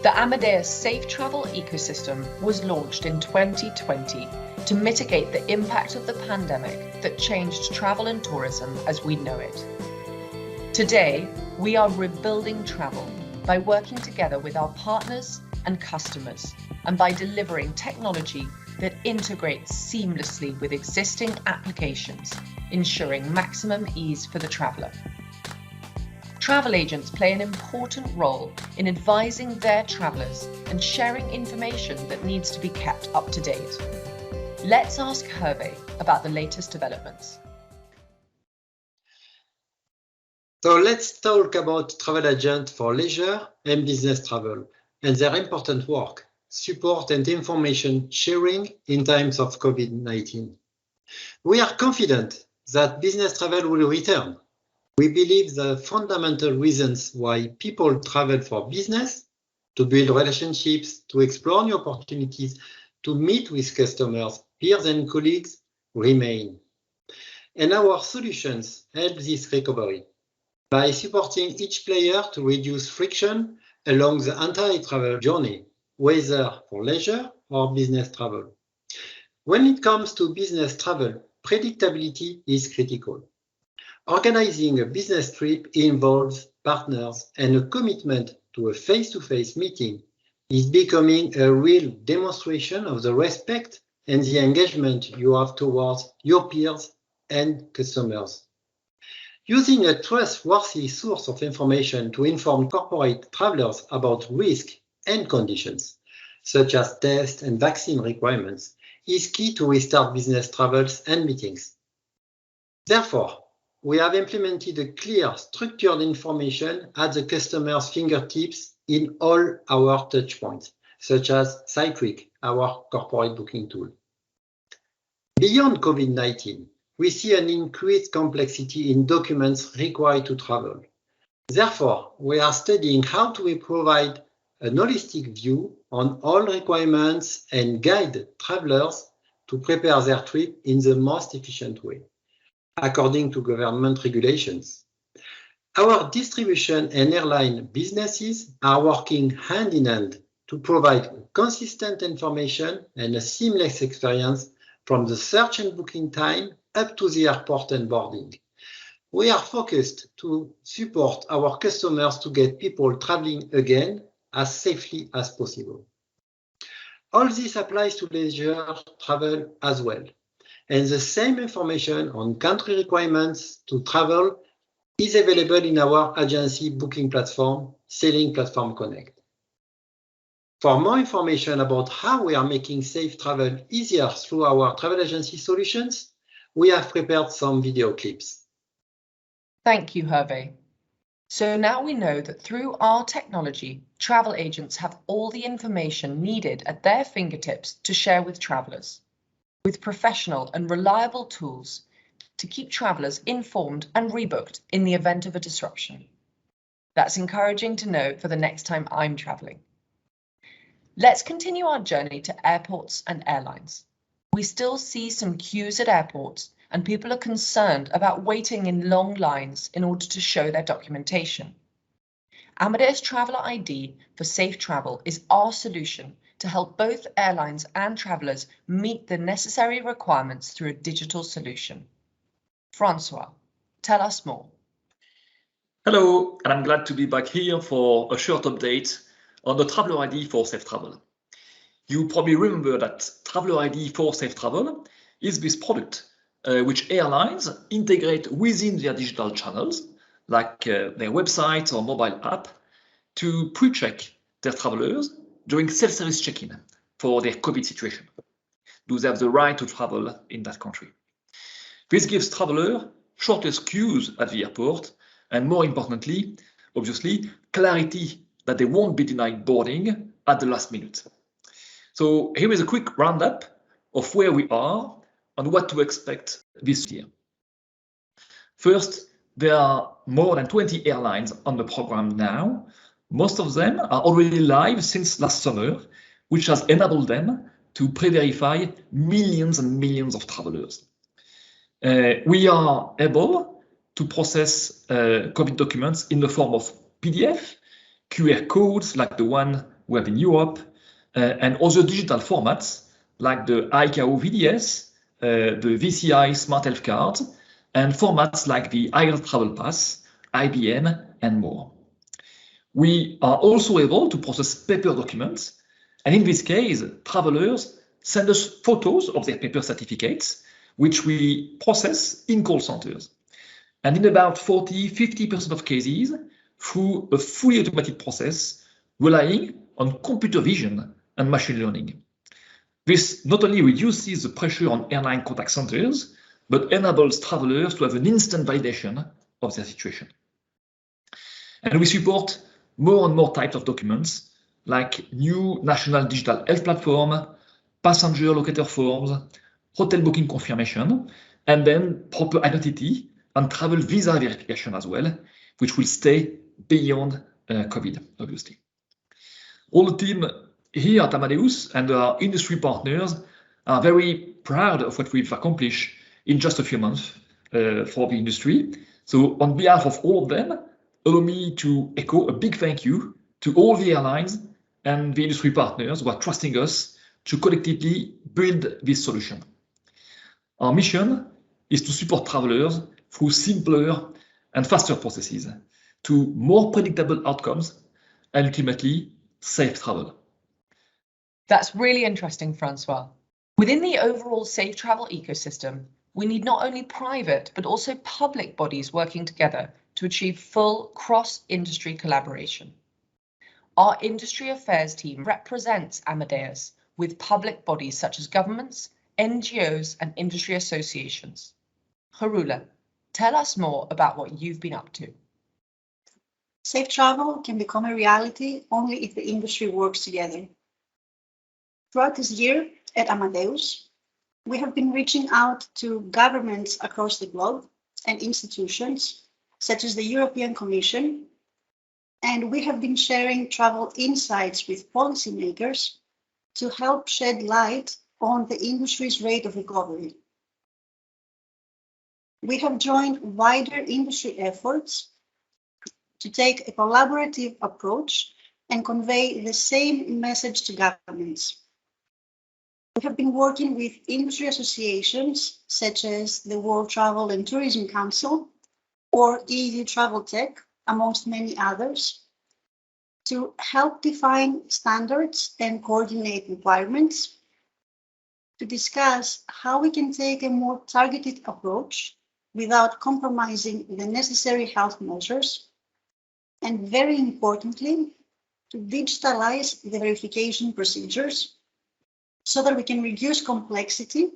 The Amadeus Safe Travel Ecosystem was launched in 2020 to mitigate the impact of the pandemic that changed travel and tourism as we know it. Today, we are rebuilding travel by working together with our partners and customers, and by delivering technology that integrates seamlessly with existing applications, ensuring maximum ease for the traveller. Travel agents play an important role in advising their travellers and sharing information that needs to be kept up to date. Let's ask Hervé about the latest developments. So let's talk about travel agents for leisure and business travel and their important work, support and information sharing in times of COVID-19. We are confident that business travel will return. We believe the fundamental reasons why people travel for business, to build relationships, to explore new opportunities, to meet with customers, peers and colleagues remain. And our solutions help this recovery by supporting each player to reduce friction along the entire travel journey, whether for leisure or business travel. When it comes to business travel, predictability is critical. Organizing a business trip involves partners, and a commitment to a face-to-face meeting is becoming a real demonstration of the respect and the engagement you have towards your peers and customers. Using a trustworthy source of information to inform corporate travelers about risk and conditions, such as test and vaccine requirements, is key to restart business travels and meetings. Therefore, we have implemented a clear, structured information at the customer's fingertips in all our touchpoints, such as Cytric, our corporate booking tool. Beyond COVID-19, we see an increased complexity in documents required to travel. Therefore, we are studying how to provide an holistic view on all requirements and guide travelers to prepare their trip in the most efficient way, according to government regulations. Our distribution and airline businesses are working hand in hand to provide consistent information and a seamless experience from the search and booking time up to the airport and boarding. We are focused to support our customers to get people traveling again as safely as possible. All this applies to leisure travel as well. And the same information on country requirements to travel is available in our agency booking platform, Sailing Platform Connect. For more information about how we are making safe travel easier through our travel agency solutions, we have prepared some video clips. Thank you, Hervé. So now we know that through our technology, travel agents have all the information needed at their fingertips to share with travellers, with professional and reliable tools to keep travellers informed and rebooked in the event of a disruption. That's encouraging to know for the next time I'm travelling. Let's continue our journey to airports and airlines. We still see some queues at airports, and people are concerned about waiting in long lines in order to show their documentation. Amadeus Traveller ID for safe travel is our solution to help both airlines and travellers meet the necessary requirements through a digital solution. Francois, tell us more. Hello, and I'm glad to be back here for a short update on the Traveller ID for Safe Travel. You probably remember that Traveller ID for Safe Travel is this product which airlines integrate within their digital channels, like their website or mobile app, to pre-check their travelers during self-service check-in for their COVID situation. Do they have the right to travel in that country? This gives travelers shortest queues at the airport, and more importantly, obviously, clarity that they won't be denied boarding at the last minute. So here is a quick roundup of where we are and what to expect this year. First, there are more than 20 airlines on the program now. Most of them are already live since last summer, which has enabled them to pre-verify millions and millions of travelers. We are able to process COVID documents in the form of PDF, QR codes like the one we have in Europe, and other digital formats like the ICAO VDS, the VCI Smart Health Card, and formats like the Air Travel Pass, IBM, and more. We are also able to process paper documents, and in this case, travelers send us photos of their paper certificates, which we process in call centers. And in about 40–50% of cases, through a fully automated process relying on computer vision and machine learning. This not only reduces the pressure on airline contact centers, but enables travelers to have an instant validation of their situation. And we support more and more types of documents, like new national digital health platform, passenger locator forms, hotel booking confirmation, and then proper identity and travel visa verification as well, which will stay beyond COVID, obviously. All the team here at Amadeus and our industry partners are very proud of what we've accomplished in just a few months for the industry. So on behalf of all of them, allow me to echo a big thank you to all the airlines and the industry partners who are trusting us to collectively build this solution. Our mission is to support travelers through simpler and faster processes to more predictable outcomes and ultimately safe travel. That's really interesting, Francois. Within the overall safe travel ecosystem, we need not only private, but also public bodies working together to achieve full cross-industry collaboration. Our industry affairs team represents Amadeus with public bodies such as governments, NGOs, and industry associations. Harula, tell us more about what you've been up to. Safe travel can become a reality only if the industry works together. Throughout this year at Amadeus, we have been reaching out to governments across the globe and institutions such as the European Commission, and we have been sharing travel insights with policymakers to help shed light on the industry's rate of recovery. We have joined wider industry efforts to take a collaborative approach and convey the same message to governments. We have been working with industry associations such as the World Travel and Tourism Council or EU Travel Tech, amongst many others, to help define standards and coordinate requirements, to discuss how we can take a more targeted approach without compromising the necessary health measures, and very importantly, to digitalize the verification procedures so that we can reduce complexity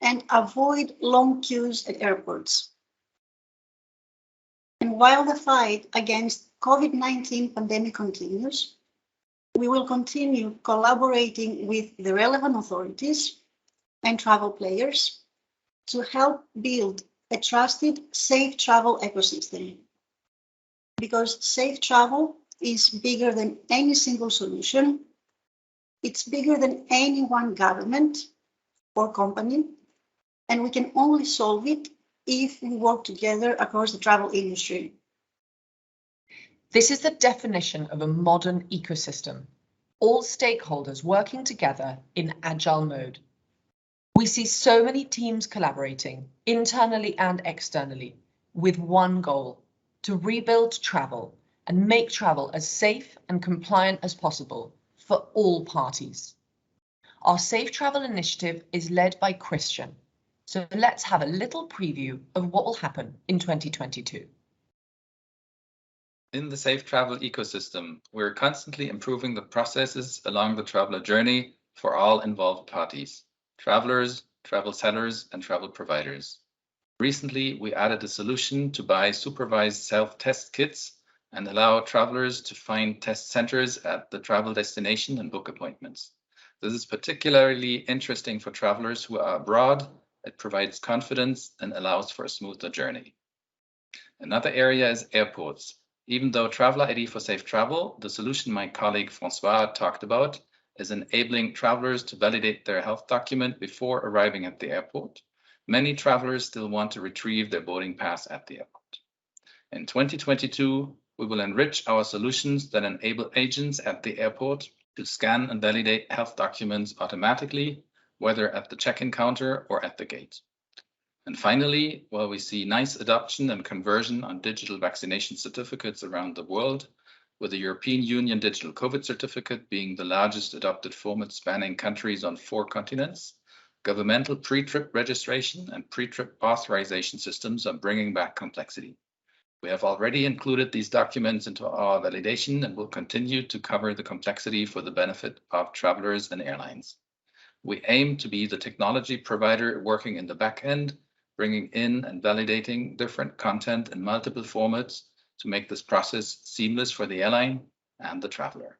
and avoid long queues at airports. And while the fight against COVID-19 pandemic continues, we will continue collaborating with the relevant authorities and travel players to help build a trusted, safe travel ecosystem. Because safe travel is bigger than any single solution. It's bigger than any one government or company, and we can only solve it if we work together across the travel industry. This is the definition of a modern ecosystem, all stakeholders working together in agile mode. We see so many teams collaborating, internally and externally, with one goal: to rebuild travel and make travel as safe and compliant as possible for all parties. Our Safe Travel initiative is led by Christian, so let's have a little preview of what will happen in 2022. In the Safe Travel ecosystem, we're constantly improving the processes along the traveler journey for all involved parties: travelers, travel sellers, and travel providers. Recently, we added a solution to buy supervised self-test kits and allow travelers to find test centers at the travel destination and book appointments. This is particularly interesting for travelers who are abroad. It provides confidence and allows for a smoother journey. Another area is airports. Even though Traveler ID for Safe Travel, the solution my colleague Francois talked about, is enabling travelers to validate their health document before arriving at the airport, many travelers still want to retrieve their boarding pass at the airport. In 2022, we will enrich our solutions that enable agents at the airport to scan and validate health documents automatically, whether at the check-in counter or at the gate. And finally, while we see nice adoption and conversion on digital vaccination certificates around the world, with the European Union Digital COVID Certificate being the largest adopted format spanning countries on 4 continents, governmental pre-trip registration and pre-trip authorization systems are bringing back complexity. We have already included these documents into our validation and will continue to cover the complexity for the benefit of travelers and airlines. We aim to be the technology provider working in the back end, bringing in and validating different content in multiple formats to make this process seamless for the airline and the traveler.